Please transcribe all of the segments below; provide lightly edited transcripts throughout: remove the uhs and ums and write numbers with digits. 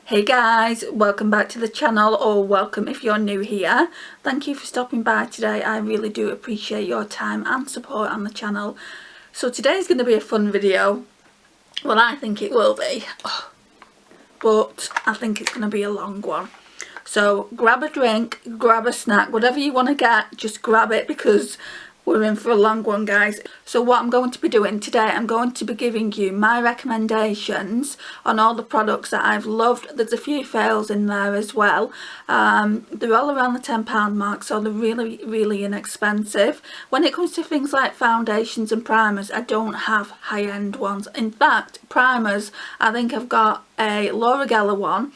Hey guys, welcome back to the channel, or welcome if you're new here. Thank you for stopping by today. I really do appreciate your time and support on the channel. So today's going to be a fun video. Well, I think it will be, but I think it's going to be a long one. So grab a drink, grab a snack, whatever you want to get, just grab it because we're in for a long one, guys. So what I'm going to be doing today, I'm going to be giving you my recommendations on all the products that I've loved. There's a few fails in there as well. They're all around the £10 mark, so they're really inexpensive. When it comes to things like foundations and primers, I don't have high-end ones. In fact, primers, I think I've got a Laura Geller one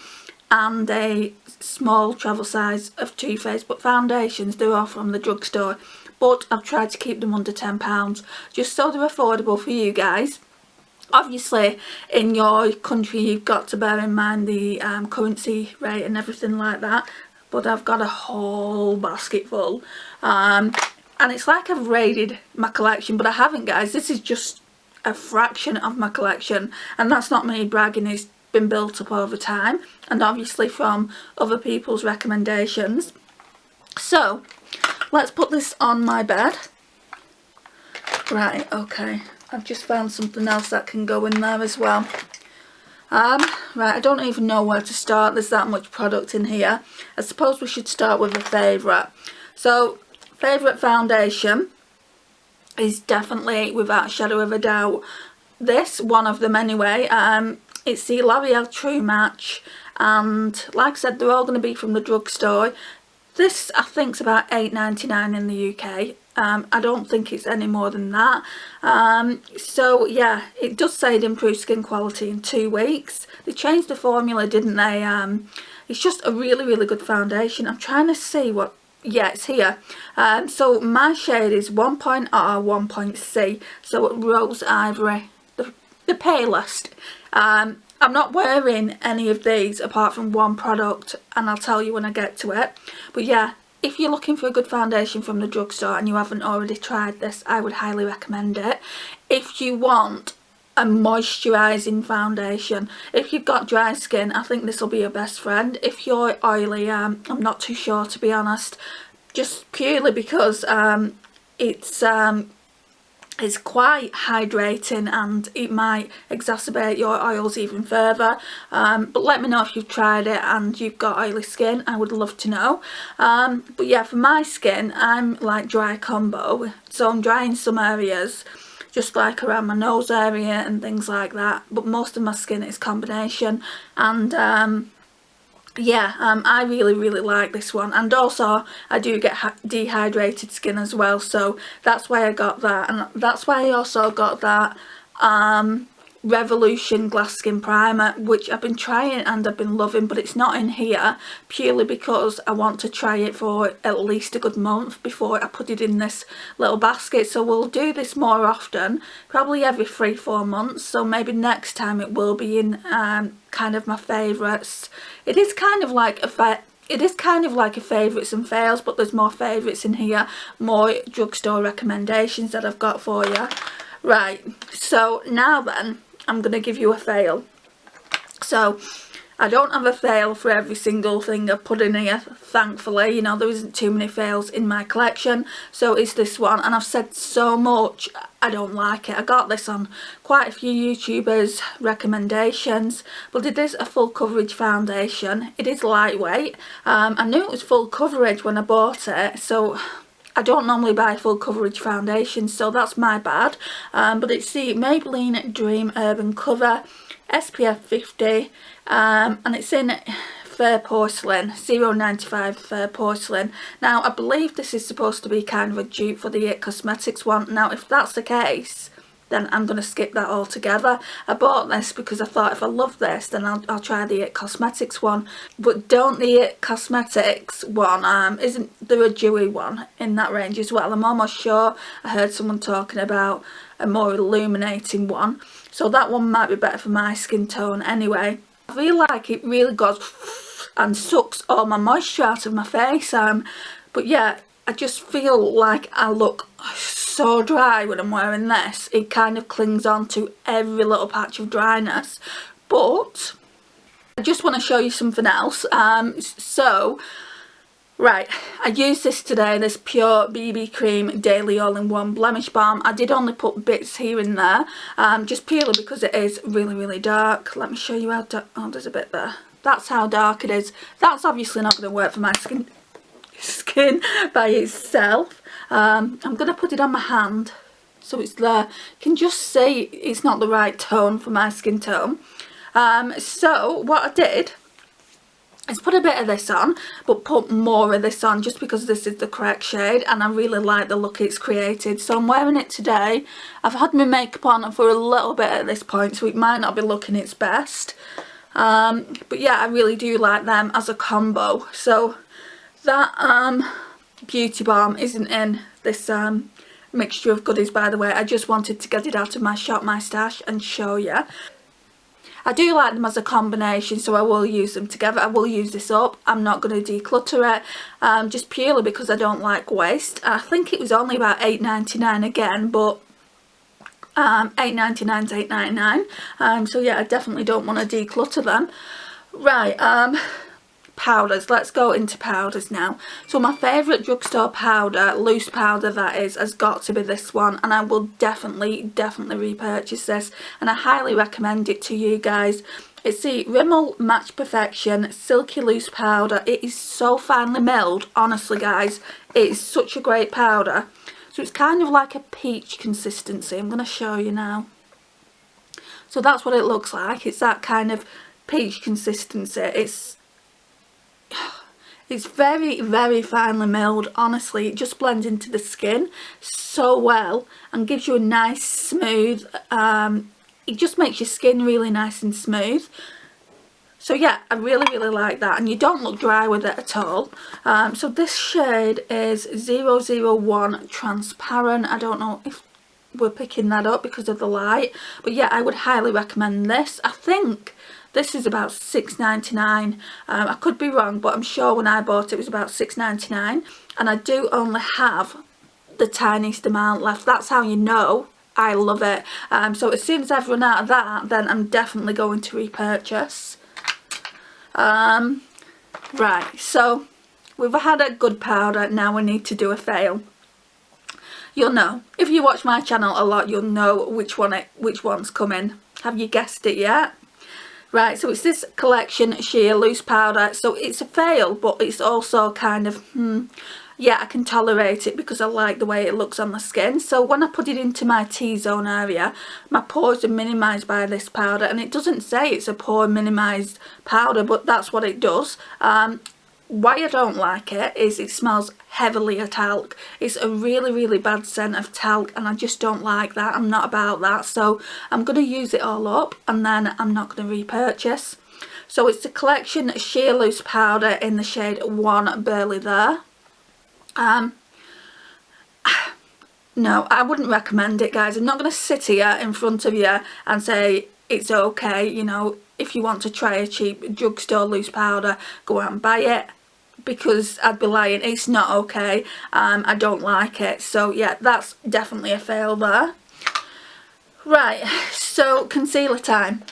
and a small travel size of Too Faced, but foundations, they're all from the drugstore. But I've tried to keep them under £10 just so they're affordable for you guys. Obviously in your country you've got to bear in mind the currency rate and everything like that, but I've got a whole basket full and it's like I've raided my collection, but I haven't, guys. This is just a fraction of my collection, and that's not me bragging. It's been built up over time and obviously from other people's recommendations. So let's put this on my bed. Right, okay. I've just found something else that can go in there as well. Right, I don't even know where to start. There's that much product in here. I suppose we should start with a favourite. So, favourite foundation is definitely, without a shadow of a doubt, this, one of them anyway. It's the L'Oreal True Match, and like I said, they're all going to be from the drugstore. This I think is about £8.99 in the UK. I don't think it's any more than that. So yeah, it does say it improves skin quality in 2 weeks. They changed the formula, didn't they? It's just a really good foundation. I'm trying to see what, yeah, it's here. So my shade is 1.R, 1.C, so Rose Ivory, the palest. I'm not wearing any of these apart from one product, and I'll tell you when I get to it. But yeah, if you're looking for a good foundation from the drugstore and you haven't already tried this, I would highly recommend it. If you want a moisturising foundation, if you've got dry skin, I think this will be your best friend. If you're oily, I'm not too sure, to be honest, just purely because it's quite hydrating and it might exacerbate your oils even further. But let me know if you've tried it and you've got oily skin. I would love to know. But yeah, for my skin, I'm like dry combo, so I'm dry in some areas, just like around my nose area and things like that, but most of my skin is combination. And yeah, I really like this one, and also I do get dehydrated skin as well, so that's why I got that, and that's why I also got that Revolution Glass Skin Primer, which I've been trying and I've been loving, but it's not in here purely because I want to try it for at least a good month before I put it in this little basket. So we'll do this more often, probably every 3-4 months, so maybe next time it will be in kind of my favourites. It is kind of like a favourites and fails, but there's more favourites in here, more drugstore recommendations that I've got for you. Right, so now then, I'm going to give you a fail. So, I don't have a fail for every single thing I put in here, thankfully. You know, there isn't too many fails in my collection, so it's this one. And I've said so much, I don't like it. I got this on quite a few YouTubers' recommendations, but it is a full coverage foundation. It is lightweight. I knew it was full coverage when I bought it, so I don't normally buy full coverage foundations, so that's my bad. But it's the Maybelline Dream Urban Cover SPF 50, and it's in Fair Porcelain, 0.95 Fair Porcelain. Now, I believe this is supposed to be kind of a dupe for the It Cosmetics one. Now, if that's the case, then I'm going to skip that altogether. I bought this because I thought if I love this, then I'll try the It Cosmetics one. But don't the It Cosmetics one, isn't there a dewy one in that range as well? I'm almost sure I heard someone talking about a more illuminating one. So that one might be better for my skin tone anyway. I feel like it really goes and sucks all my moisture out of my face. But yeah, I just feel like I look so dry when I'm wearing this. It kind of clings on to every little patch of dryness. But I just want to show you something else. Right, I used this today, this Pure BB Cream Daily All-in-One Blemish Balm. I did only put bits here and there, just purely because it is really, really dark. Let me show you how dark. Oh, there's a bit there. That's how dark it is. That's obviously not going to work for my skin by itself. I'm going to put it on my hand so it's there. You can just see it's not the right tone for my skin tone. So what I did is put a bit of this on, but put more of this on just because this is the correct shade and I really like the look it's created. So I'm wearing it today. I've had my makeup on for a little bit at this point, so it might not be looking its best. But yeah, I really do like them as a combo. So that beauty balm isn't in this mixture of goodies, by the way. I just wanted to get it out of my shop, my stash, and show you. I do like them as a combination, so I will use them together. I will use this up. I'm not going to declutter it, just purely because I don't like waste. I think it was only about £8.99 again, but £8.99 is £8.99. So yeah, I definitely don't want to declutter them. Right, powders. Let's go into powders now. So my favourite drugstore powder, loose powder that is, has got to be this one, and I will definitely repurchase this, and I highly recommend it to you guys. It's the Rimmel Match Perfection Silky Loose Powder. It is so finely milled, honestly guys. It is such a great powder. So it's kind of like a peach consistency. I'm going to show you now. So that's what it looks like. It's that kind of peach consistency. It's very, very finely milled. Honestly, it just blends into the skin so well and gives you a nice smooth, it just makes your skin really nice and smooth. So yeah, I really like that, and you don't look dry with it at all. So this shade is 001 Transparent. I don't know if we're picking that up because of the light, but yeah, I would highly recommend this. I think this is about £6.99. I could be wrong, but I'm sure when I bought it was about £6.99, and I do only have the tiniest amount left. That's how you know I love it. So as soon as I've run out of that, then I'm definitely going to repurchase. Right, so we've had a good powder, now we need to do a fail. You'll know, if you watch my channel a lot, you'll know which one's coming. Have you guessed it yet? Right, so it's this Collection Sheer Loose Powder. So it's a fail, but it's also kind of, yeah, I can tolerate it because I like the way it looks on the skin. So when I put it into my T-zone area, my pores are minimised by this powder. And it doesn't say it's a pore minimised powder, but that's what it does. Why I don't like it is it smells heavily of talc. It's a really bad scent of talc, and I just don't like that. I'm not about that, so I'm going to use it all up and then I'm not going to repurchase. So it's the Collection Sheer Loose Powder in the shade 1 Burly There. No, I wouldn't recommend it, guys. I'm not going to sit here in front of you and say it's okay. You know, if you want to try a cheap drugstore loose powder, go out and buy it, because I'd be lying. It's not okay. I don't like it. So yeah, that's definitely a fail there. Right, so concealer time.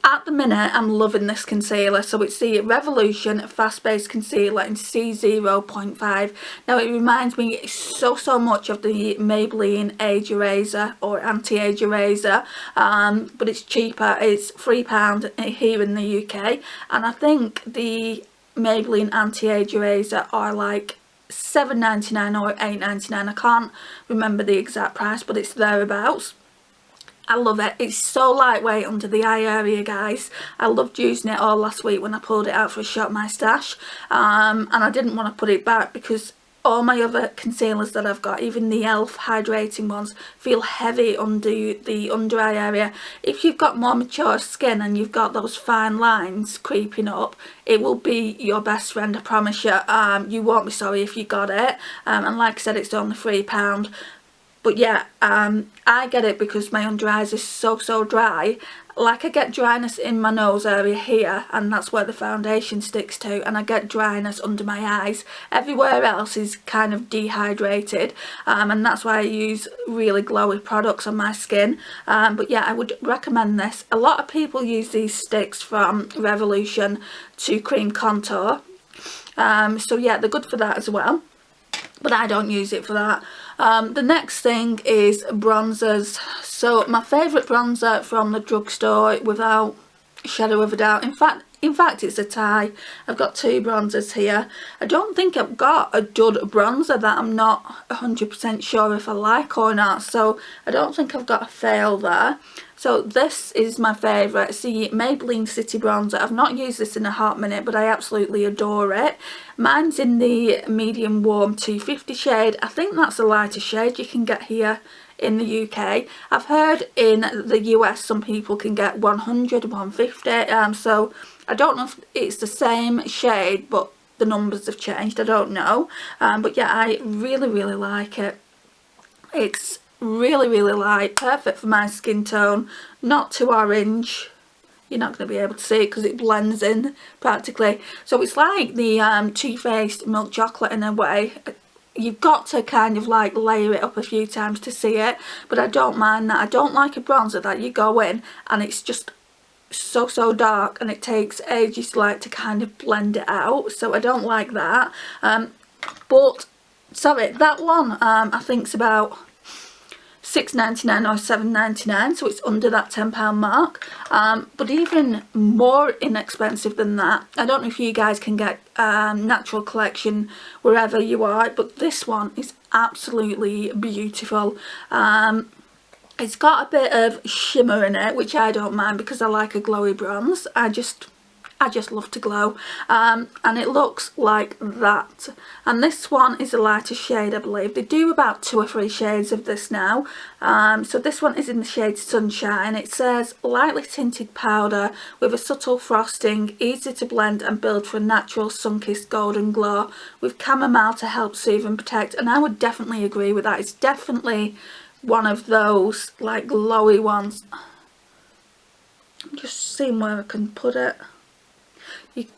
At the minute, I'm loving this concealer. So it's the Revolution Fast Base Concealer in C0.5. Now it reminds me so much of the Maybelline Age Eraser or Anti-Age Eraser, but it's cheaper. It's £3 here in the UK, and I think the Maybelline Anti-Age Eraser are like £7.99 or £8.99. I can't remember the exact price, but it's thereabouts. I love it. It's so lightweight under the eye area, guys. I loved using it all last week when I pulled it out for a shop my stash, and I didn't want to put it back because all my other concealers that I've got, even the e.l.f. hydrating ones, feel heavy under the under eye area. If you've got more mature skin and you've got those fine lines creeping up, it will be your best friend, I promise you. You won't be sorry if you got it, and like I said, it's only £3. But yeah, I get it because my under eyes are so dry, like I get dryness in my nose area here, and that's where the foundation sticks to, and I get dryness under my eyes. Everywhere else is kind of dehydrated, and that's why I use really glowy products on my skin. But yeah, I would recommend this. A lot of people use these sticks from Revolution to cream contour, so yeah, they're good for that as well, but I don't use it for that. The next thing is bronzers. So my favourite bronzer from the drugstore, without a shadow of a doubt, in fact it's a tie. I've got two bronzers here. I don't think I've got a dud bronzer that I'm not 100% sure if I like or not, so I don't think I've got a fail there. So this is my favourite. It's the Maybelline City Bronzer. I've not used this in a hot minute, but I absolutely adore it. Mine's in the medium warm 250 shade. I think that's a lighter shade you can get here in the UK. I've heard in the US some people can get 100, 150, so I don't know if it's the same shade, but the numbers have changed, I don't know. But yeah, I really like it. It's really light, perfect for my skin tone, not too orange. You're not going to be able to see it because it blends in practically. So it's like the Too Faced milk chocolate in a way. You've got to kind of like layer it up a few times to see it, but I don't mind that. I don't like a bronzer that you go in and it's just so dark and it takes ages like to kind of blend it out, so I don't like that. But sorry, that one I think it's about £6.99 or £7.99, so it's under that £10 mark. But even more inexpensive than that, I don't know if you guys can get Natural Collection wherever you are, but this one is absolutely beautiful. It's got a bit of shimmer in it, which I don't mind because I like a glowy bronze. I just love to glow, and it looks like that. And this one is a lighter shade, I believe. They do about 2 or 3 shades of this now. So this one is in the shade Sunshine. It says lightly tinted powder with a subtle frosting, easy to blend and build for a natural sun-kissed golden glow with chamomile to help soothe and protect. And I would definitely agree with that. It's definitely one of those like glowy ones. I'm just seeing where I can put it.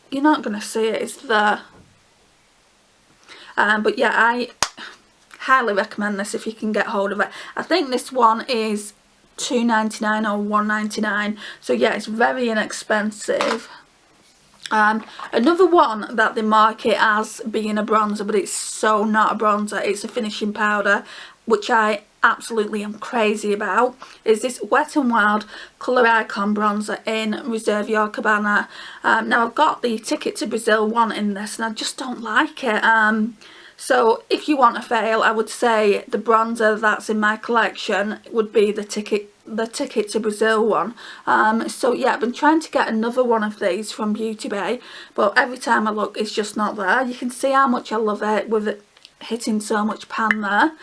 You're not going to see it, it's there. But yeah, I highly recommend this if you can get hold of it. I think this one is £2.99 or £1.99, so yeah, it's very inexpensive. Another one that they market as being a bronzer, but it's so not a bronzer, it's a finishing powder, which I absolutely am crazy about, is this Wet n Wild Colour Icon bronzer in Reserve Your Cabana. Now I've got the Ticket to Brazil one in this and I just don't like it. So if you want a fail, I would say the bronzer that's in my collection would be the Ticket to Brazil one. So yeah, I've been trying to get another one of these from Beauty Bay, but every time I look it's just not there. You can see how much I love it with it hitting so much pan there,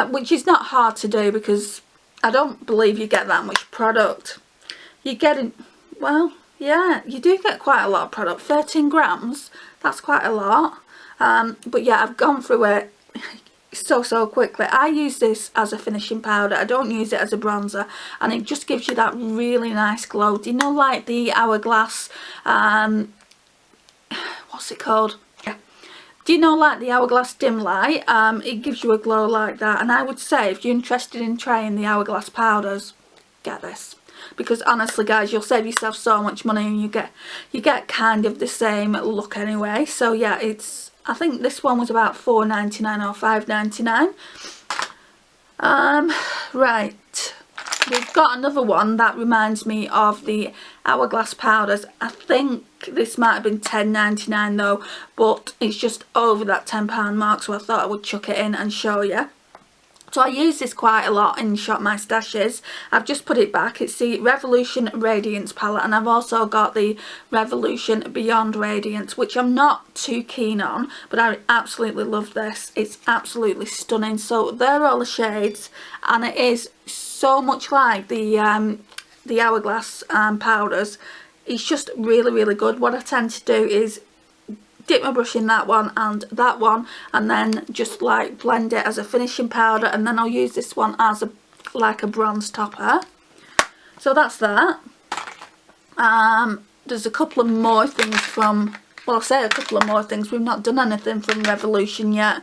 which is not hard to do because I don't believe you get that much product. You're getting, well, yeah, you do get quite a lot of product. 13 grams, that's quite a lot. But yeah, I've gone through it so quickly. I use this as a finishing powder, I don't use it as a bronzer, and it just gives you that really nice glow. Do you know, like the Hourglass, what's it called? Do you know, like the Hourglass Dim Light? It gives you a glow like that, and I would say if you're interested in trying the Hourglass powders, get this, because honestly guys, you'll save yourself so much money and you get kind of the same look anyway. So yeah, it's, I think this one was about £4.99 or £5.99. Right, we've got another one that reminds me of the Hourglass powders. I think this might have been £10.99 though, but it's just over that £10 mark, so I thought I would chuck it in and show you. So I use this quite a lot in Shop My Stashes. I've just put it back. It's the Revolution Radiance palette, and I've also got the Revolution Beyond Radiance, which I'm not too keen on, but I absolutely love this. It's absolutely stunning. So there are all the shades, and it is so much like the Hourglass powders. It's just really good. What I tend to do is dip my brush in that one and then just like blend it as a finishing powder, and then I'll use this one as like a bronze topper. So that's that. There's a couple of more things from, well, I say a couple of more things, we've not done anything from Revolution yet.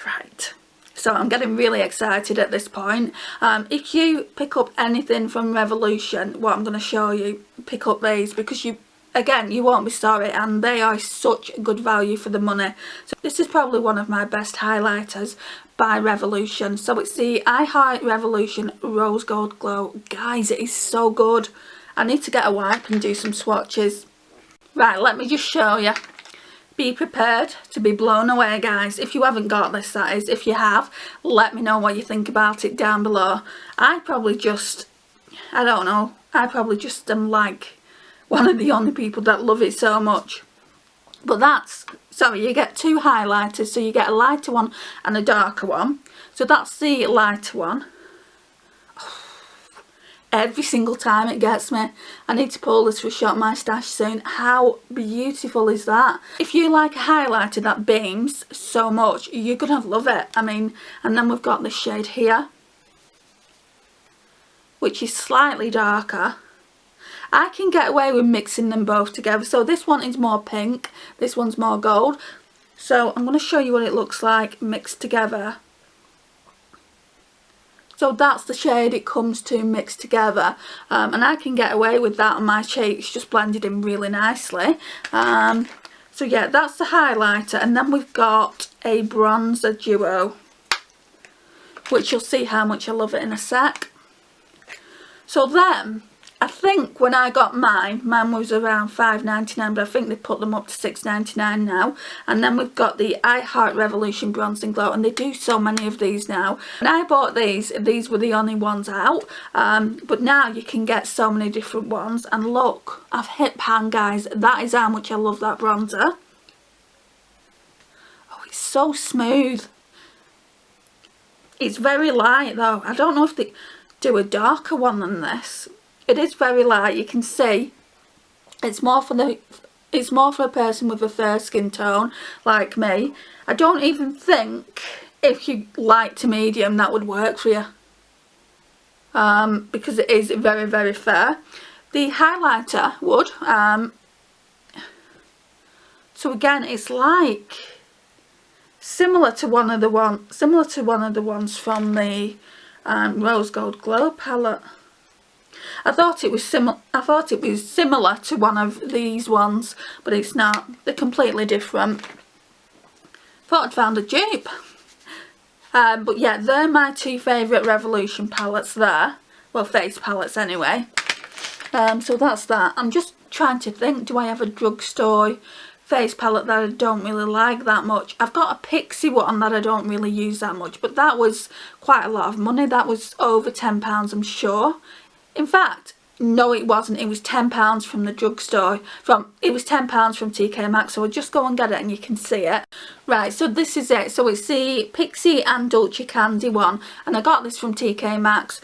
Right, so I'm getting really excited at this point. If you pick up anything from Revolution, what I'm going to show you, pick up these, because you won't be sorry, and they are such good value for the money. So this is probably one of my best highlighters by Revolution. So it's the I Heart Revolution Rose Gold Glow. Guys, it is so good. I need to get a wipe and do some swatches. Right, let me just show you. Be prepared to be blown away, guys. If you haven't got this, that is. If you have, let me know what you think about it down below. I probably just am like one of the only people that love it so much. But you get two highlighters, so you get a lighter one and a darker one. So that's the lighter one. Every single time it gets me. I need to pull this for Shop My Stash soon. How beautiful is that? If you like a highlighter that beams so much, you're gonna love it. I mean, and then we've got this shade here, which is slightly darker. I can get away with mixing them both together. So this one is more pink, this one's more gold. So I'm going to show you what it looks like mixed together. So that's the shade it comes to mixed together, and I can get away with that on my cheeks, just blended in really nicely. So yeah, that's the highlighter, and then we've got a bronzer duo, which you'll see how much I love it in a sec. So then, I think when I got mine was around $5.99, but I think they put them up to $6.99 now. And then we've got the I Heart Revolution Bronze and Glow, and they do so many of these now. When I bought these were the only ones out, but now you can get so many different ones. And look, I've hit pan, guys. That is how much I love that bronzer. Oh, it's so smooth. It's very light though. I don't know if they do a darker one than this. It is very light. You can see it's more for a person with a fair skin tone like me. I don't even think if you light to medium that would work for you, because it is very, very fair. The highlighter would. So again, it's like similar to one of the ones from the Rose Gold Glow palette. I thought it was similar to one of these ones, but it's not. They're completely different. Thought I'd found a dupe. But yeah, they're my two favourite Revolution palettes there. Well, face palettes anyway. So that's that. I'm just trying to think, do I have a Drugstore face palette that I don't really like that much? I've got a Pixie one that I don't really use that much, but that was quite a lot of money. That was over £10, I'm sure. In fact, no, it wasn't. It was £10 from the Drugstore. It was £10 from TK Maxx. So I'll just go and get it and you can see it. Right, so this is it. So it's the Pixie and Dolce Candy one, and I got this from TK Maxx.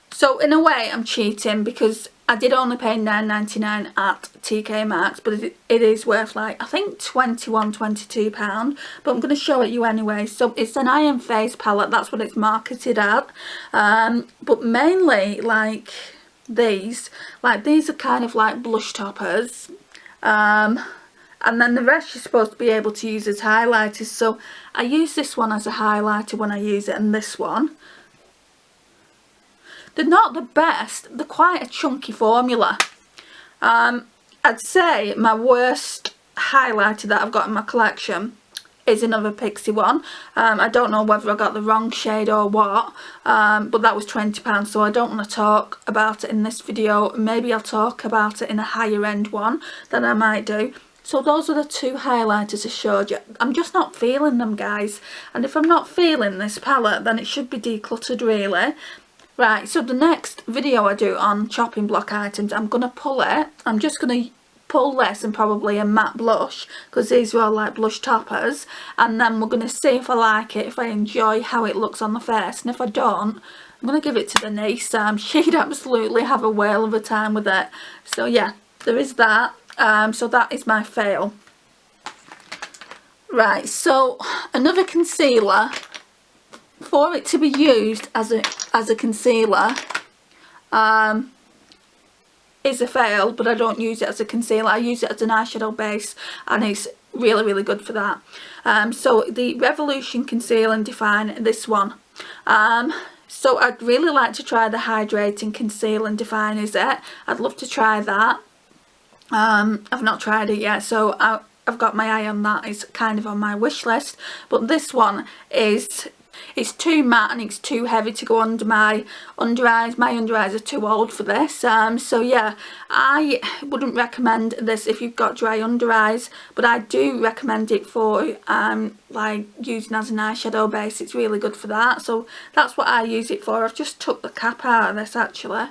So in a way, I'm cheating because I did only pay £9.99 at TK Maxx, but it is worth, like, I think £21, £22. But I'm going to show it you anyway. So it's an iron face palette. That's what it's marketed at. But mainly, like, these are kind of like blush toppers, and then the rest you're supposed to be able to use as highlighters. So I use this one as a highlighter when I use it, and this one. They're not the best. They're quite a chunky formula. I'd say my worst highlighter that I've got in my collection is another Pixie one. I don't know whether I got the wrong shade or what, but that was £20, so I don't want to talk about it in this video. Maybe I'll talk about it in a higher end one that I might do. So those are the two highlighters I showed you. I'm just not feeling them, guys, and if I'm not feeling this palette, then it should be decluttered, really. Right, so the next video I do on chopping block items, I'm going to pull it. I'm just going to pull this and probably a matte blush, because these are all like blush toppers, and then we're going to see if I like it, if I enjoy how it looks on the face, and if I don't, I'm going to give it to the niece. She'd absolutely have a whale of a time with it. So yeah, there is that. So that is my fail. Right, so another concealer, for it to be used as a concealer, is a fail, but I don't use it as a concealer. I use it as an eyeshadow base, and it's really, really good for that. So the Revolution Conceal and Define, this one. So I'd really like to try the Hydrating Conceal and Define, is it? I'd love to try that. I've not tried it yet, so I've got my eye on that. It's kind of on my wish list. But this one is, it's too matte and it's too heavy to go under my under eyes. My under eyes are too old for this. So yeah, I wouldn't recommend this if you've got dry under eyes, but I do recommend it for like using as an eyeshadow base. It's really good for that. So that's what I use it for. I've just took the cap out of this actually.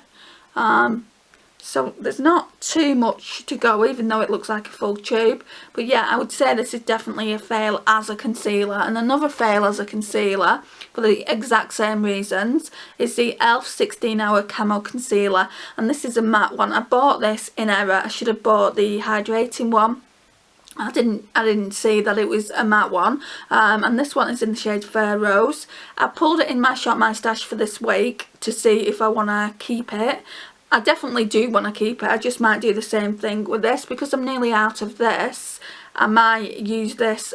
So there's not too much to go, even though it looks like a full tube. But yeah, I would say this is definitely a fail as a concealer. And another fail as a concealer, for the exact same reasons, is the e.l.f. 16 Hour Camo Concealer. And this is a matte one. I bought this in error. I should have bought the hydrating one. I didn't see that it was a matte one. And this one is in the shade Fair Rose. I pulled it in my Shop My Stash for this week to see if I want to keep it. I definitely do want to keep it. I just might do the same thing with this because I'm nearly out of this. I might use this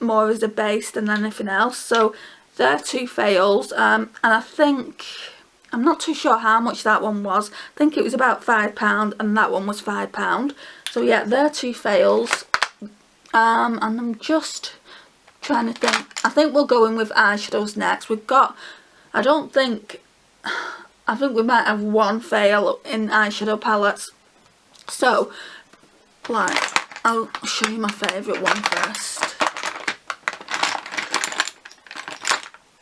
more as a base than anything else. So they're two fails. And I think, I'm not too sure how much that one was. I think it was about £5 and that one was £5. So yeah, they're two fails. And I'm just trying to think. I think we'll go in with eyeshadows next. We've got, I think we might have one fail in eyeshadow palettes. So, like, I'll show you my favourite one first.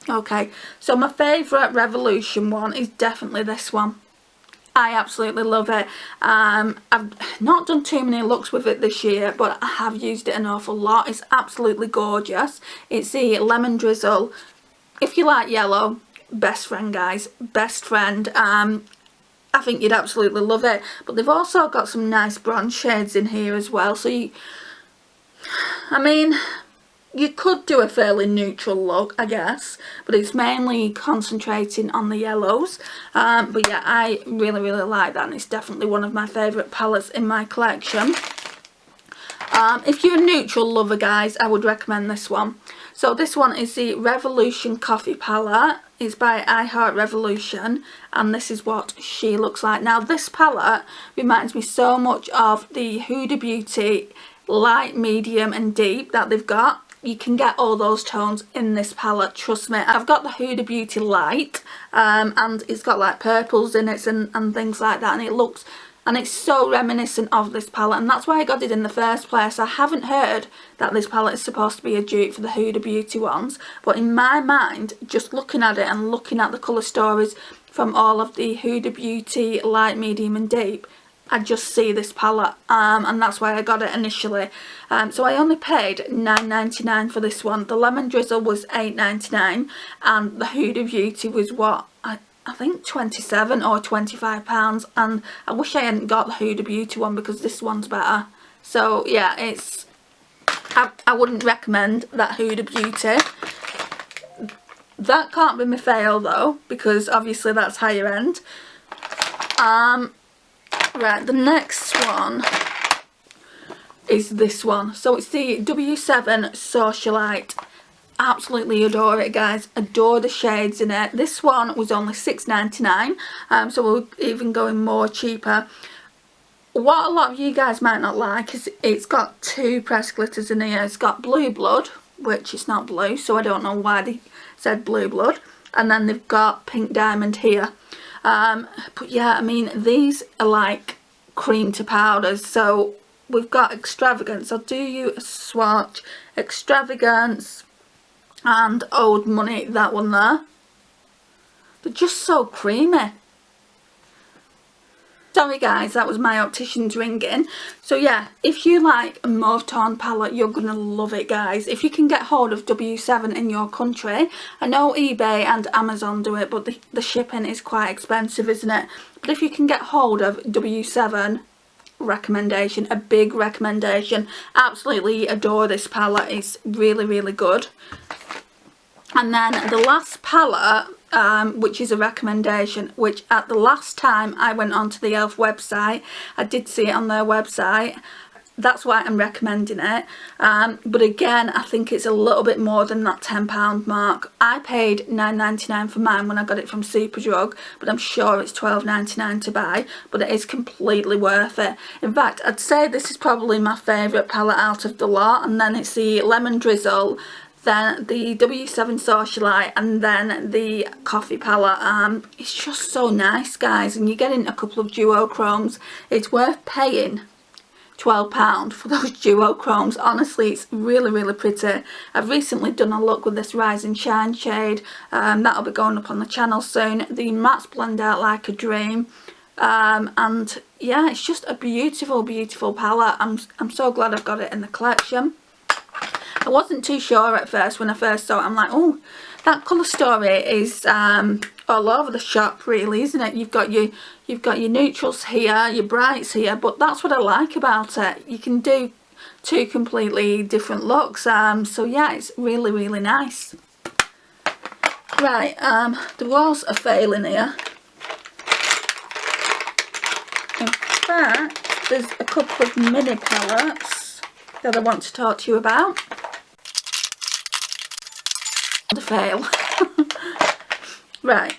Okay, so my favourite Revolution one is definitely this one. I absolutely love it. I've not done too many looks with it this year, but I have used it an awful lot. It's absolutely gorgeous. It's the Lemon Drizzle. If you like yellow, best friend, guys, best friend. I think you'd absolutely love it. But they've also got some nice bronze shades in here as well. So you could do a fairly neutral look, I guess, but it's mainly concentrating on the yellows. But yeah, I really, really like that, and it's definitely one of my favourite palettes in my collection. If you're a neutral lover, guys, I would recommend this one. So this one is the Revolution Coffee Palette. It's by I Heart Revolution, and this is what she looks like. Now this palette reminds me so much of the Huda Beauty Light, Medium and Deep that they've got. You can get all those tones in this palette, trust me. I've got the Huda Beauty Light, and it's got like purples in it and things like that, and it looks, and it's so reminiscent of this palette, and that's why I got it in the first place. I haven't heard that this palette is supposed to be a dupe for the Huda Beauty ones, but in my mind, just looking at it and looking at the colour stories from all of the Huda Beauty Light, Medium and Deep, I just see this palette, and that's why I got it initially. So I only paid £9.99 for this one. The Lemon Drizzle was £8.99, and the Huda Beauty was what, I think £27 or £25, and I wish I hadn't got the Huda Beauty one because this one's better. So yeah, it's, I wouldn't recommend that Huda Beauty. That can't be my fail though, because obviously that's higher end. Right, the next one is this one. So it's the W7 Socialite. Absolutely adore it, guys. Adore the shades in it. This one was only £6.99, so we're even going more cheaper. What a lot of you guys might not like is it's got two pressed glitters in here. It's got Blue Blood, which is not blue, so I don't know why they said Blue Blood. And then they've got Pink Diamond here. But yeah, I mean, these are like cream to powders. So we've got Extravagance. I'll do you a swatch. Extravagance and Old Money, that one there. They're just so creamy. Sorry guys, that was my optician's ringing. So yeah, if you like a mauve tone palette, you're gonna love it, guys. If you can get hold of W7 in your country, I know eBay and Amazon do it, but the shipping is quite expensive, isn't it? But if you can get hold of W7, recommendation, a big recommendation. Absolutely adore this palette. It's really, really good. And then the last palette, which is a recommendation, which at the last time I went onto the e.l.f. website, I did see it on their website. That's why I'm recommending it. But again, I think it's a little bit more than that £10 mark. I paid £9.99 for mine when I got it from Superdrug, but I'm sure it's £12.99 to buy, but it is completely worth it. In fact, I'd say this is probably my favourite palette out of the lot, and then it's the Lemon Drizzle, then the W7 Socialite, and then the Coffee palette. It's just so nice, guys, and you're getting a couple of duochromes. It's worth paying £12 for those duochromes. Honestly, it's really, really pretty. I've recently done a look with this Rise and Shine shade. That'll be going up on the channel soon. The mattes blend out like a dream. And yeah, it's just a beautiful, beautiful palette. I'm so glad I've got it in the collection. I wasn't too sure at first when I first saw it. I'm like, oh, that colour story is all over the shop, really, isn't it? You've got your neutrals here, your brights here, but that's what I like about it. You can do two completely different looks. So yeah, it's really, really nice. Right, there was a fail in here. In fact, there's a couple of mini palettes that I want to talk to you about. The fail. Right,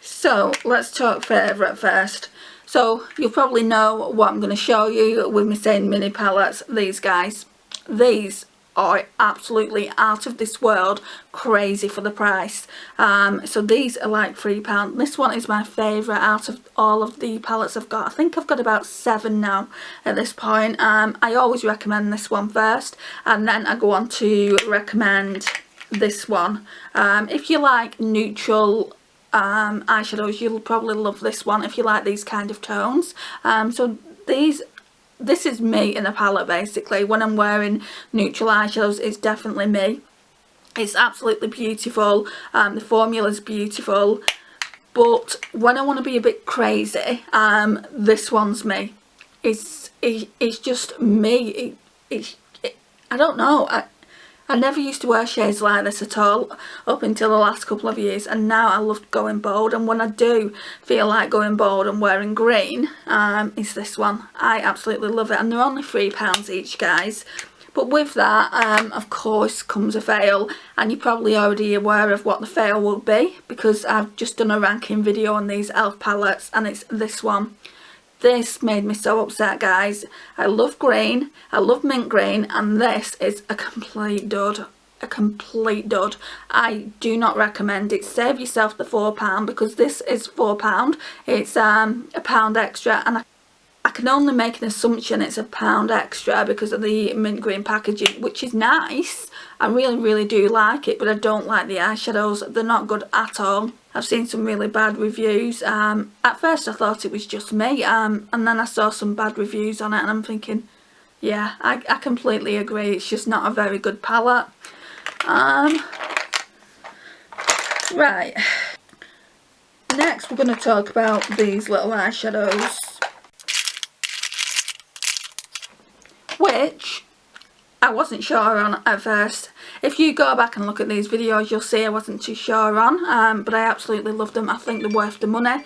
so let's talk favourite first. So you'll probably know what I'm going to show you with me saying mini palettes. These guys, these are absolutely out of this world crazy for the price. So these are like £3. This one is my favourite out of all of the palettes I've got. I think I've got about 7 now at this point. I always recommend this one first, and then I go on to recommend this one. If you like neutral eyeshadows, you'll probably love this one if you like these kind of tones. So this is me in a palette basically. When I'm wearing neutral eyeshadows, it's definitely me. It's absolutely beautiful. The formula's beautiful, but when I want to be a bit crazy, this one's me. It's just me. I don't know. I never used to wear shades like this at all up until the last couple of years, and now I love going bold, and when I do feel like going bold and wearing green, it's this one. I absolutely love it, and they're only £3 each, guys. But with that, of course, comes a fail, and you're probably already aware of what the fail will be, because I've just done a ranking video on these e.l.f. palettes, and it's this one. This made me so upset, guys. I love green, I love mint green, and this is a complete dud. A complete dud. I do not recommend it. Save yourself the £4, because this is £4. It's a pound extra, and I can only make an assumption it's a pound extra because of the mint green packaging, which is nice. I really, really do like it, but I don't like the eyeshadows. They're not good at all. I've seen some really bad reviews. At first I thought it was just me, and then I saw some bad reviews on it, and I'm thinking, yeah, I completely agree. It's just not a very good palette. Right. Next we're going to talk about these little eyeshadows, which I wasn't sure on at first. If you go back and look at these videos, you'll see I wasn't too sure on, but I absolutely love them. I think they're worth the money.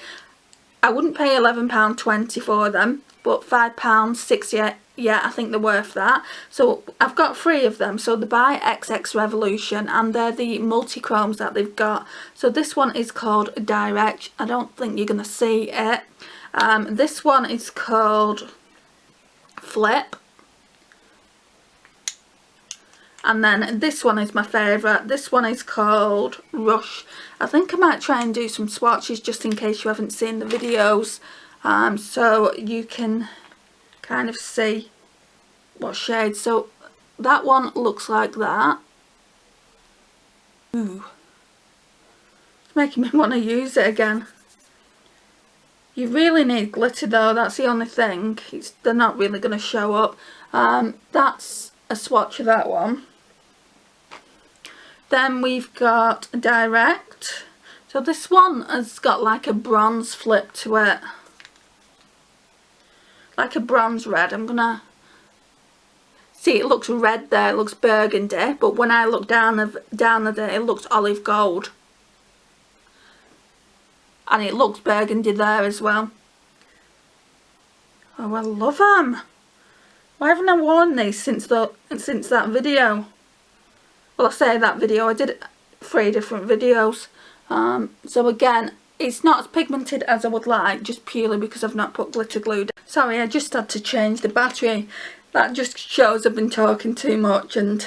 I wouldn't pay £11.20 for them, but £5.60, yeah, I think they're worth that. So I've got 3 of them. So the by XX Revolution, and they're the multi-chromes that they've got. So this one is called Direct. I don't think you're going to see it. This one is called Flip. And then this one is my favourite. This one is called Rush. I think I might try and do some swatches just in case you haven't seen the videos. So you can kind of see what shade. So that one looks like that. Ooh. It's making me want to use it again. You really need glitter though, that's the only thing. They're not really going to show up. That's a swatch of that one. Then we've got Direct. So this one has got like a bronze flip to it. Like a bronze red. I'm gonna See, it looks red there, it looks burgundy, but when I look down at it, it looks olive gold. And it looks burgundy there as well. Oh, I love them. Why haven't I worn these since that video? Well, I say that video, I did 3 different videos. So again, it's not as pigmented as I would like, just purely because I've not put glitter glue down. Sorry, I just had to change the battery. That just shows I've been talking too much and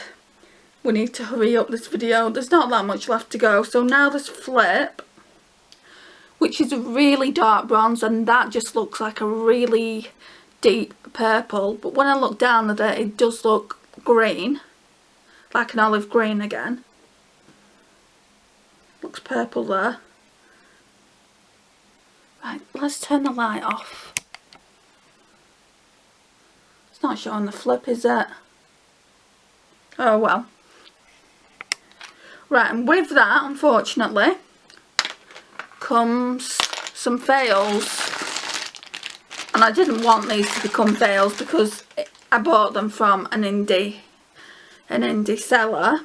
we need to hurry up this video. There's not that much left to go. So now this Flip, which is a really dark bronze, and that just looks like a really deep purple. But when I look down at it, it does look green, like an olive green again. Looks purple there. Right, let's turn the light off. It's not showing the Flip, is it? Oh well. Right, and with that, unfortunately, comes some fails. And I didn't want these to become fails because I bought them from an indie seller.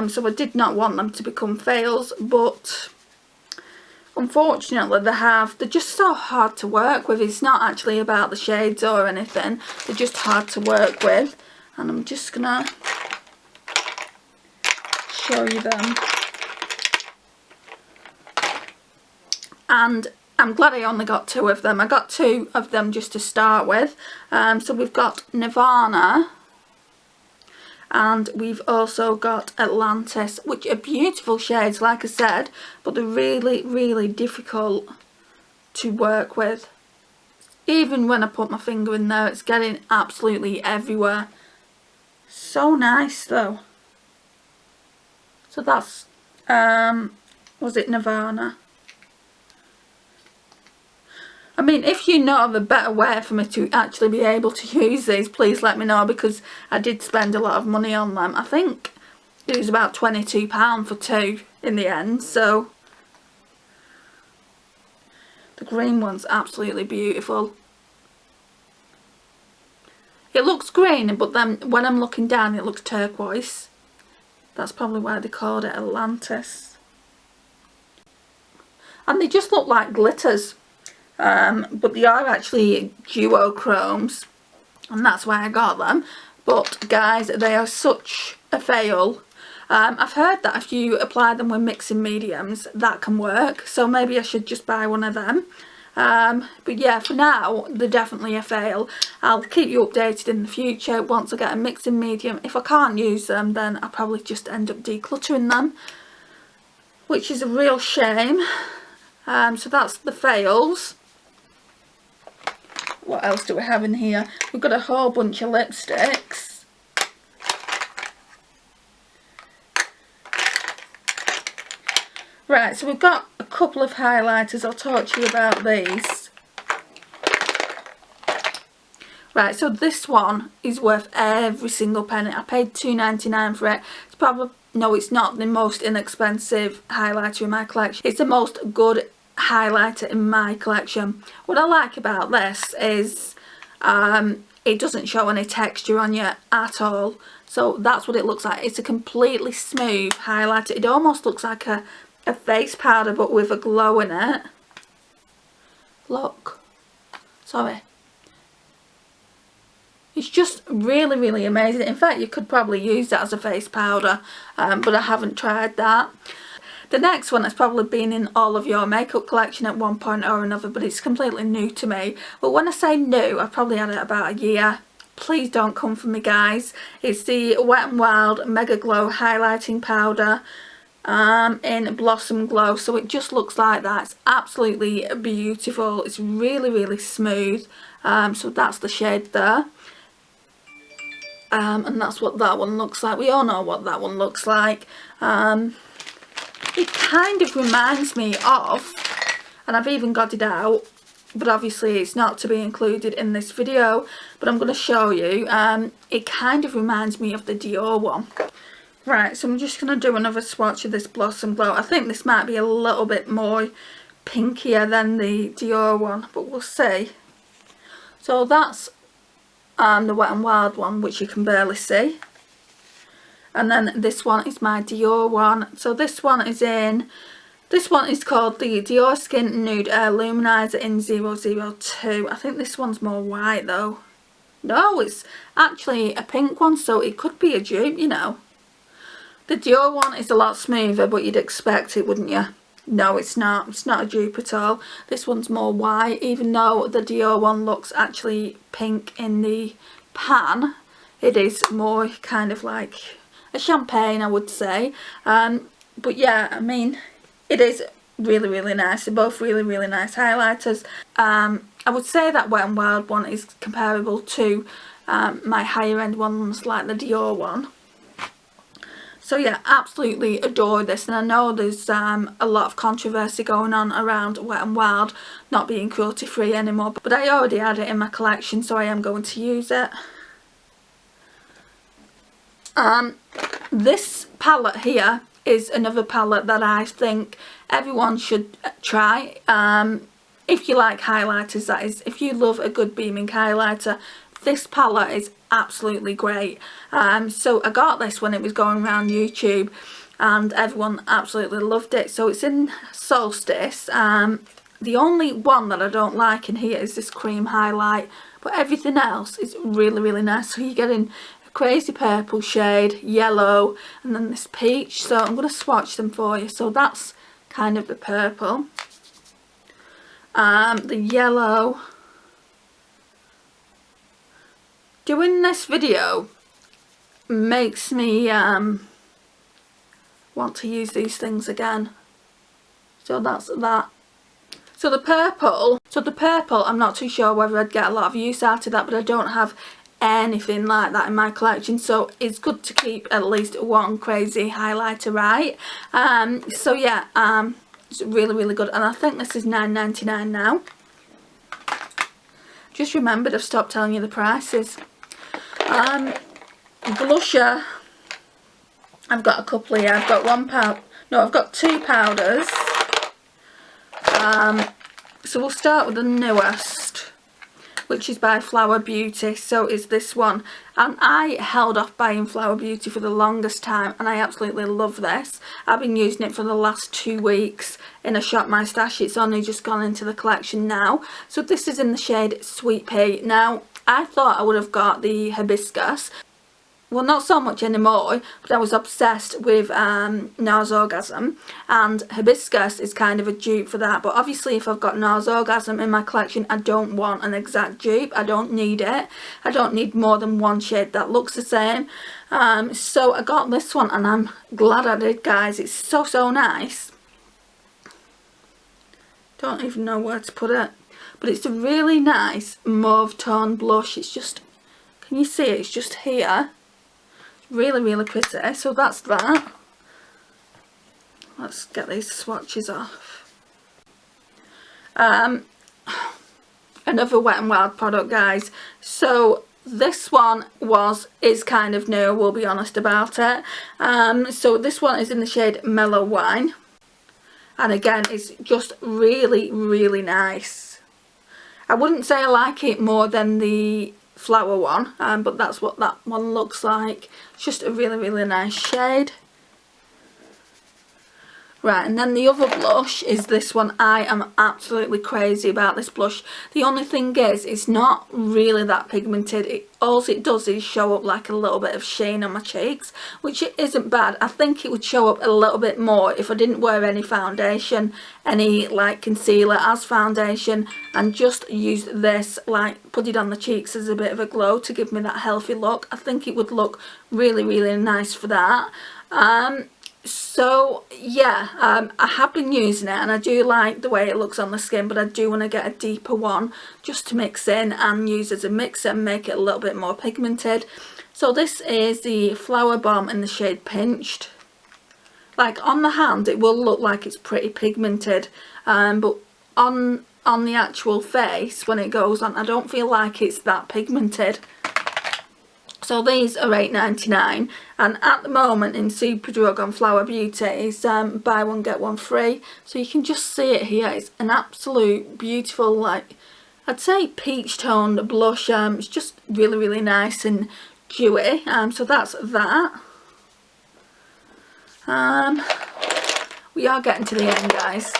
So I did not want them to become fails, but unfortunately they're just so hard to work with. It's not actually about the shades or anything, they're just hard to work with. And I'm just gonna show you them. And I'm glad I only got 2 of them. I got 2 of them just to start with. So we've got Nirvana and we've also got Atlantis, which are beautiful shades, like I said, but they're really, really difficult to work with. Even when I put my finger in there, it's getting absolutely everywhere. So nice though. So that's, was it Nirvana? I mean, if you know of a better way for me to actually be able to use these, please let me know, because I did spend a lot of money on them. I think it was about £22 for 2 in the end, so the green one's absolutely beautiful. It looks green, but then when I'm looking down it looks turquoise. That's probably why they called it Atlantis. And they just look like glitters. But they are actually duochromes, and that's why I got them. But guys, they are such a fail. I've heard that if you apply them with mixing mediums, that can work, so maybe I should just buy one of them. But yeah, for now they're definitely a fail. I'll keep you updated in the future once I get a mixing medium. If I can't use them, then I'll probably just end up decluttering them, which is a real shame. So that's the fails. What else do we have in here? We've got a whole bunch of lipsticks. Right, so we've got a couple of highlighters. I'll talk to you about these. Right, so this one is worth every single penny. I paid £2.99 for it. It's probably, no, it's not the most inexpensive highlighter in my collection. It's the most good highlighter in my collection. What I like about this is it doesn't show any texture on you at all, so that's what it looks like. It's a completely smooth highlighter. It almost looks like a face powder but with a glow in it. Look, sorry, it's just really, really amazing. In fact, you could probably use that as a face powder, but I haven't tried that. The next one has probably been in all of your makeup collection at one point or another, but it's completely new to me. But when I say new, I've probably had it about a year. Please don't come for me, guys. It's the Wet n Wild Mega Glow Highlighting Powder in Blossom Glow. So it just looks like that. It's absolutely beautiful. It's really, really smooth. So that's the shade there. And that's what that one looks like. We all know what that one looks like. It kind of reminds me of, and I've even got it out, but obviously it's not to be included in this video, but I'm going to show you. It kind of reminds me of the Dior one. Right, so I'm just going to do another swatch of this Blossom Glow. I think this might be a little bit more pinkier than the Dior one, but we'll see. So that's the Wet n Wild one, which you can barely see. And then this one is my Dior one. So this one is called the Dior Skin Nude Air Luminizer in 002. I think this one's more white though. No, it's actually a pink one, so it could be a dupe, you know. The Dior one is a lot smoother, but you'd expect it, wouldn't you? No, it's not. It's not a dupe at all. This one's more white, even though the Dior one looks actually pink in the pan. It is more kind of like a champagne, I would say. But yeah, I mean, it is really, really nice. They're both really, really nice highlighters. I would say that Wet n Wild one is comparable to my higher end ones like the Dior one. So yeah, absolutely adore this, and I know there's a lot of controversy going on around Wet n Wild not being cruelty free anymore, but I already had it in my collection, so I am going to use it. This palette here is another palette that I think everyone should try. If you like highlighters, that is, if you love a good beaming highlighter, this palette is absolutely great. So I got this when it was going around YouTube and everyone absolutely loved it. So it's in Solstice. The only one that I don't like in here is this cream highlight, but everything else is really, really nice. So you're getting a crazy purple shade, yellow, and then this peach. So I'm going to swatch them for you. So that's kind of the purple. The yellow. Doing this video makes me want to use these things again. So that's that. So the purple, I'm not too sure whether I'd get a lot of use out of that, but I don't have anything like that in my collection, so it's good to keep at least one crazy highlighter, right? So yeah, it's really, really good, and I think this is $9.99 now. Just remembered I've stopped telling you the prices. Blusher, I've got a couple here. I've got I've got 2 powders. So we'll start with the newest, which is by Flower Beauty. So it's this one, and I held off buying Flower Beauty for the longest time, and I absolutely love this. I've been using it for the last 2 weeks in a Shop My Stash. It's only just gone into the collection now. So this is in the shade Sweet Pea. Now I thought I would have got the Hibiscus. Well, not so much anymore, but I was obsessed with NARS Orgasm, and Hibiscus is kind of a dupe for that. But obviously if I've got NARS Orgasm in my collection, I don't want an exact dupe. I don't need it. I don't need more than one shade that looks the same. So I got this one, and I'm glad I did, guys. It's so, so nice. Don't even know where to put it. But it's a really nice mauve tone blush. It's just, can you see it? It's just here. Really, really pretty. So that's that. Let's get these swatches off. Another Wet n Wild product, guys. So this one is kind of new, we'll be honest about it. So this one is in the shade Mellow Wine, and again it's just really, really nice. I wouldn't say I like it more than the Flower one, but that's what that one looks like. It's just a really, really nice shade. Right, and then the other blush is this one. I am absolutely crazy about this blush. The only thing is, it's not really that pigmented. All it does is show up like a little bit of sheen on my cheeks, which isn't bad. I think it would show up a little bit more if I didn't wear any foundation, any like concealer as foundation, and just use this, like put it on the cheeks as a bit of a glow to give me that healthy look. I think it would look really, really nice for that. So yeah, I have been using it, and I do like the way it looks on the skin, but I do want to get a deeper one just to mix in and use as a mixer and make it a little bit more pigmented. So this is the Flower Bomb in the shade Pinched. Like on the hand it will look like it's pretty pigmented, but on the actual face when it goes on, I don't feel like it's that pigmented. So these are $8.99, and at the moment in Superdrug on Flower Beauty is buy one get one free. So you can just see it here. It's an absolute beautiful, like, I'd say peach toned blush. It's just really nice and dewy. So that's that. We are getting to the end, guys.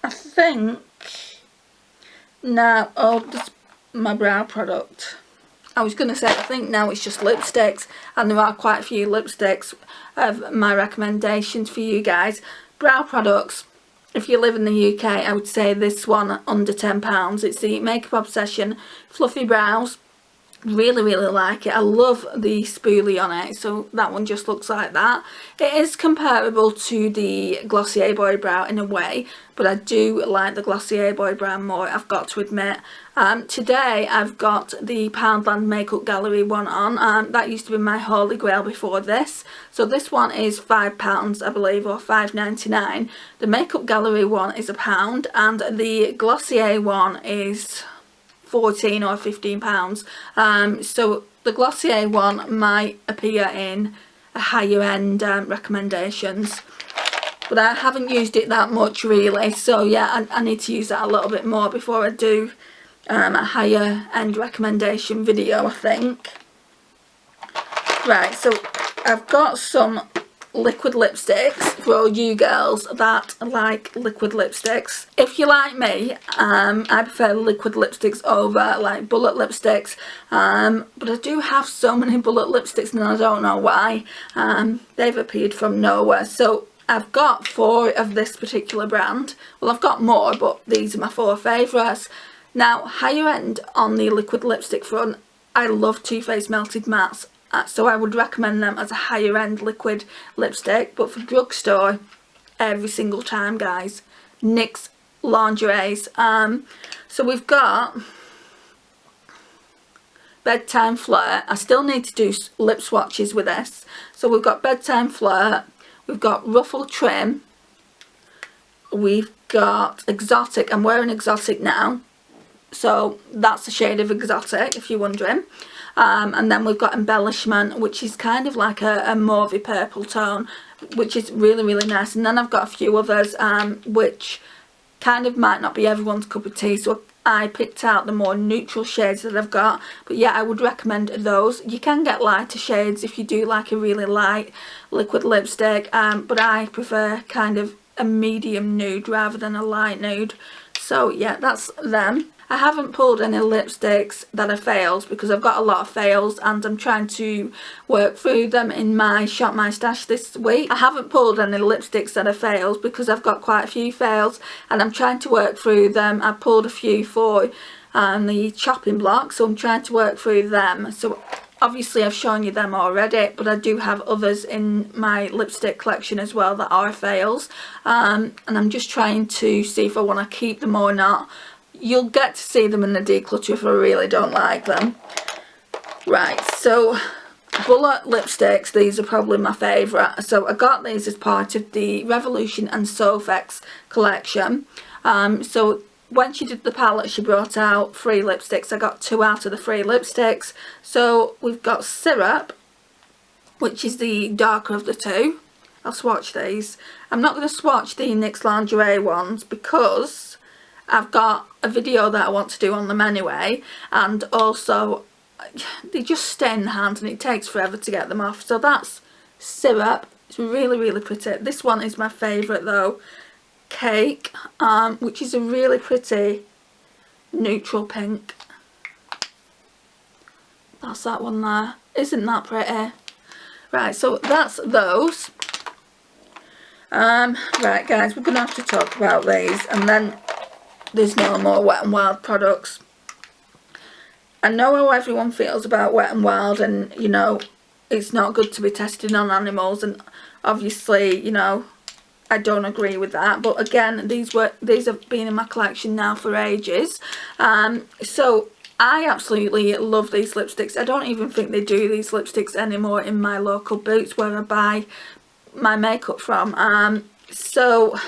I think now, oh, this my brow product. I was going to say, I think now it's just lipsticks, and there are quite a few lipsticks of my recommendations for you guys. Brow products, if you live in the UK, I would say this one under £10. It's the Makeup Obsession Fluffy Brows. Really like it. I love the spoolie on it, so that one just looks like that. It is comparable to the Glossier Boy Brow in a way, but I do like the Glossier Boy Brow more, I've got to admit. Today I've got the Poundland Makeup Gallery one on. That used to be my holy grail before this. So this one is £5 I believe, or £5.99. The Makeup Gallery one is £1, and the Glossier one is £14 or £15. So the Glossier one might appear in a higher end recommendations, but I haven't used it that much really, so yeah, I need to use that a little bit more before I do a higher end recommendation video, I think. Right, so I've got some liquid lipsticks for all you girls that like liquid lipsticks. If you like me, I prefer liquid lipsticks over like bullet lipsticks, but I do have so many bullet lipsticks and I don't know why. They've appeared from nowhere. So I've got 4 of this particular brand. Well, I've got more, but these are my 4 favourites. Now, higher end on the liquid lipstick front, I love Too Faced Melted Mattes. So I would recommend them as a higher end liquid lipstick. But for drugstore, every single time, guys, NYX lingeries. So we've got Bedtime Flirt. I still need to do lip swatches with this. So we've got Bedtime Flirt, we've got Ruffle Trim, we've got Exotic. I'm wearing Exotic now, so that's the shade of Exotic if you're wondering. And then we've got Embellishment, which is kind of like a mauvey purple tone, which is really nice. And then I've got a few others which kind of might not be everyone's cup of tea, so I picked out the more neutral shades that I've got. But yeah, I would recommend those. You can get lighter shades if you do like a really light liquid lipstick, but I prefer kind of a medium nude rather than a light nude. So yeah, that's them. I haven't pulled any lipsticks that are fails because I've got a lot of fails and I'm trying to work through them in my Shop My Stash this week. I haven't pulled any lipsticks that are fails because I've got quite a few fails and I'm trying to work through them. I pulled a few for the chopping block, so I'm trying to work through them. So obviously I've shown you them already, but I do have others in my lipstick collection as well that are fails, and I'm just trying to see if I want to keep them or not. You'll get to see them in the declutter if I really don't like them. Right, so bullet lipsticks, these are probably my favourite. So I got these as part of the Revolution and Sofx collection. So when she did the palette, she brought out 3 lipsticks. I got 2 out of the 3 lipsticks. So we've got Syrup, which is the darker of the 2. I'll swatch these. I'm not going to swatch the NYX Lingerie ones because I've got a video that I want to do on them anyway, and also they just stay in the hand and it takes forever to get them off. So that's Syrup. It's really pretty. This one is my favourite though, Cake, which is a really pretty neutral pink. That's that one there. Isn't that pretty? Right, so that's those. Right guys, we're going to have to talk about these and then there's no more Wet n Wild products. I know how everyone feels about Wet n Wild, and you know it's not good to be testing on animals, and obviously you know I don't agree with that. But again, these have been in my collection now for ages. So I absolutely love these lipsticks. I don't even think they do these lipsticks anymore in my local Boots where I buy my makeup from. So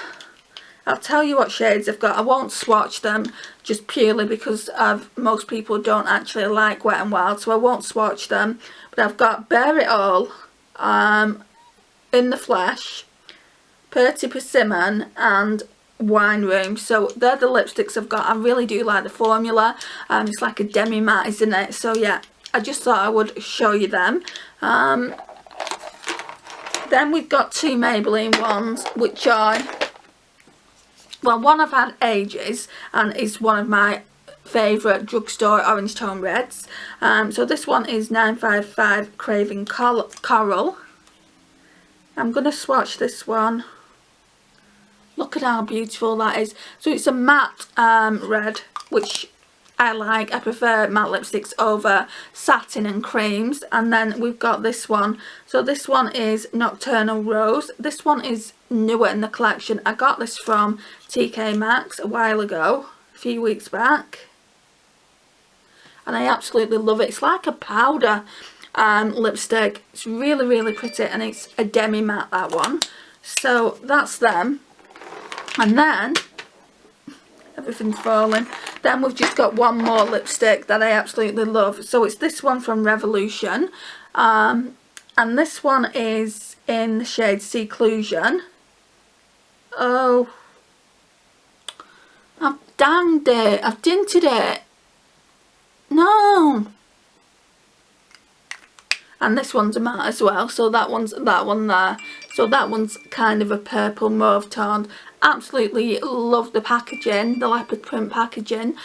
I'll tell you what shades I've got. I won't swatch them just purely because most people don't actually like Wet n Wild, so I won't swatch them. But I've got Bare It All, In the Flesh, Pretty Persimmon and Wine Room. So they're the lipsticks I've got. I really do like the formula. It's like a demi matte, isn't it? So yeah, I just thought I would show you them. Then we've got two Maybelline ones, which are, well, one I've had ages and is one of my favourite Drugstore Orange Tone Reds. So this one is 955 Craving Coral. I'm going to swatch this one. Look at how beautiful that is. So it's a matte red, which I like. I prefer matte lipsticks over satin and creams. And then we've got this one. So this one is Nocturnal Rose. This one is newer in the collection. I got this from TK Maxx a while ago, a few weeks back. And I absolutely love it. It's like a powder lipstick. It's really, really pretty. And it's a demi matte, that one. So that's them. And then, everything's falling. Then we've just got one more lipstick that I absolutely love. So it's this one from Revolution. And this one is in the shade Seclusion. Oh, I've danged it. I've dinted it. No. And this one's a matte as well. So that one there. So that one's kind of a purple mauve tone. Absolutely love the packaging, the leopard print packaging.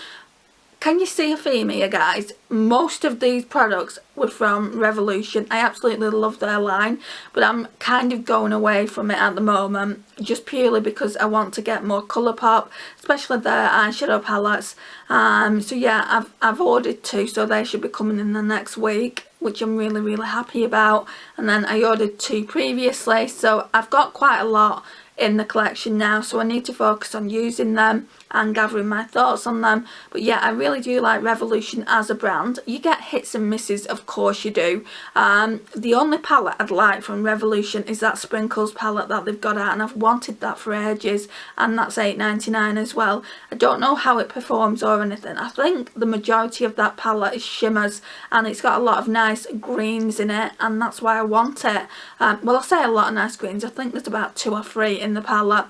Can you see a theme here, guys? Most of these products were from Revolution. I absolutely love their line, but I'm kind of going away from it at the moment, just purely because I want to get more colour pop, especially their eyeshadow palettes. So yeah, I've ordered two, so they should be coming in the next week, which I'm really, really happy about. And then I ordered two previously, so I've got quite a lot in the collection now, so I need to focus on using them and gathering my thoughts on them. But yeah, I really do like Revolution as a brand. You get hits and misses, of course you do. The only palette I'd like from Revolution is that Sprinkles palette that they've got out, and I've wanted that for ages, and that's $8.99 as well. I don't know how it performs or anything. I think the majority of that palette is shimmers, and it's got a lot of nice greens in it, and that's why I want it. Well, I say a lot of nice greens. I think there's about 2 or 3 in the palette.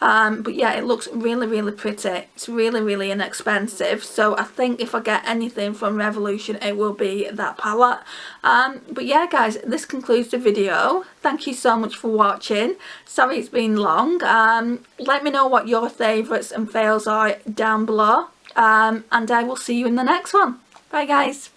But yeah, it looks really, really pretty. It's really, really inexpensive. So I think if I get anything from Revolution, it will be that palette. But yeah, guys, this concludes the video. Thank you so much for watching. Sorry it's been long. Let me know what your favourites and fails are down below. And I will see you in the next one. Bye, guys.